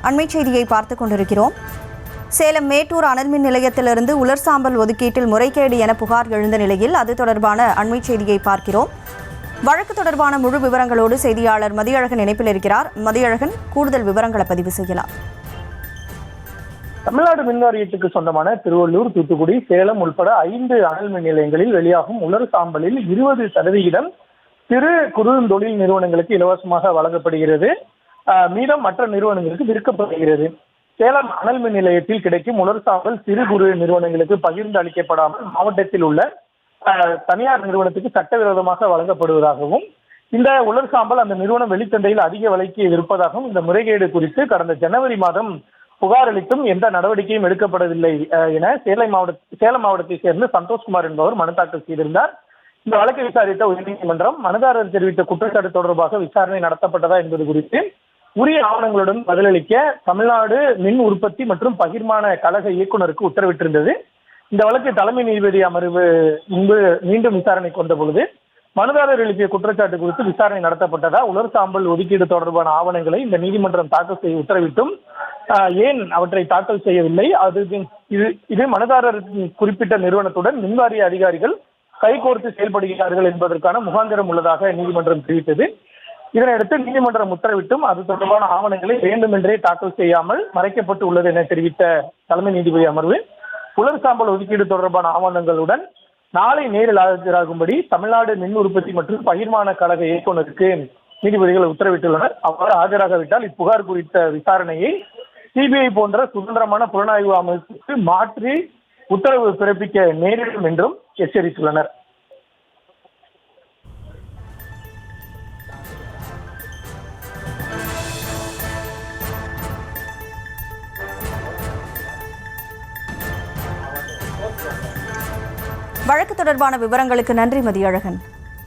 அண்மை செய்தியை பார்த்துக் கொண்டிருக்கிறோம். சேலம் மேட்டூர் அனல்மின் நிலையத்திலிருந்து உலர் சாம்பல் ஒதுக்கீட்டில் முறைகேடு என புகார் எழுந்த நிலையில் அது தொடர்பான அண்மை செய்தியை பார்க்கிறோம். வழக்கு தொடர்பான முழு விவரங்களோடு செய்தியாளர் மதியழகன் இணைப்பில் இருக்கிறார். மதியழகன், கூடுதல் விவரங்களை பதிவு செய்யலாம். தமிழ்நாடு மின் வாரியத்துக்கு சொந்தமான திருவள்ளூர், தூத்துக்குடி, சேலம் உள்பட 5 அனல் மின் நிலையங்களில் வெளியாகும் உலர் சாம்பலில் 20% சிறு குறு தொழில் நிறுவனங்களுக்கு இலவசமாக வழங்கப்படுகிறது. மீதம் மற்ற நிறுவனங்களுக்கு விற்கப்படுகிறது. சேலம் அனல் மின் நிலையத்தில் கிடைக்கும் உலர் சாம்பல் சிறு குறு நிறுவனங்களுக்கு பகிர்ந்து அளிக்கப்படாமல் மாவட்டத்தில் உள்ள தனியார் நிறுவனத்துக்கு சட்டவிரோதமாக வழங்கப்படுவதாகவும், இந்த உலர் சாம்பல் அந்த நிறுவனம் வெளிச்சந்தையில் அதிக விலைக்கு விற்பதாகவும் இந்த முறைகேடு குறித்து கடந்த ஜனவரி மாதம் புகார் அளித்தும் எந்த நடவடிக்கையும் எடுக்கப்படவில்லை என சேலம் மாவட்டத்தை சேர்ந்த சந்தோஷ்குமார் என்பவர் மனு தாக்கல் செய்திருந்தார். இந்த வழக்கை விசாரித்த உயர்நீதிமன்றம் மனுதாரர் தெரிவித்த குற்றச்சாட்டு தொடர்பாக விசாரணை நடத்தப்பட்டதா என்பது குறித்து உரிய ஆவணங்களுடன் பதிலளிக்க தமிழ்நாடு மின் உற்பத்தி மற்றும் பகிர்மான கழக இயக்குநருக்கு உத்தரவிட்டிருந்தது. இந்த வழக்கு தலைமை நீதிபதி அமர்வு முன்பு மீண்டும் விசாரணை கொண்ட பொழுது மனுதாரர் எழுப்பிய குற்றச்சாட்டு குறித்து விசாரணை நடத்தப்பட்டதா, உலர் சாம்பல் ஒதுக்கீடு தொடர்பான ஆவணங்களை இந்த நீதிமன்றம் தாக்கல் செய்ய உத்தரவிட்டும் ஏன் அவற்றை தாக்கல் செய்யவில்லை, இது மனுதாரர் குறிப்பிட்ட நிறுவனத்துடன் மின்வாரிய அதிகாரிகள் கைகோர்த்து செயல்படுகிறார்கள் என்பதற்கான முகாந்திரம் உள்ளதாக நீதிமன்றம் தெரிவித்தது. இதனையடுத்து நீதிமன்றம் உத்தரவிட்டும் அது தொடர்பான ஆவணங்களை வேண்டுமென்றே தாக்கல் செய்யாமல் மறைக்கப்பட்டு உள்ளது என தெரிவித்த தலைமை நீதிபதி அமர்வு உலர் சாம்பல் ஒதுக்கீடு தொடர்பான ஆவணங்களுடன் நாளை நேரில் ஆஜராகும்படி தமிழ்நாடு மின் உற்பத்தி மற்றும் பகிர்மான கழக இயக்குநருக்கு நீதிபதிகள் உத்தரவிட்டுள்ளனர். அவ்வாறு ஆஜராகவிட்டால் இப்புகார் குறித்த விசாரணையை சிபிஐ போன்ற சுதந்திரமான புலனாய்வு அமைப்புக்கு மாற்றி உத்தரவு பிறப்பிக்க நேரிடும் என்றும் எச்சரித்துள்ளனர். வழக்கு தொடர்பான விவரங்களுக்கு நன்றி மதியழகன்.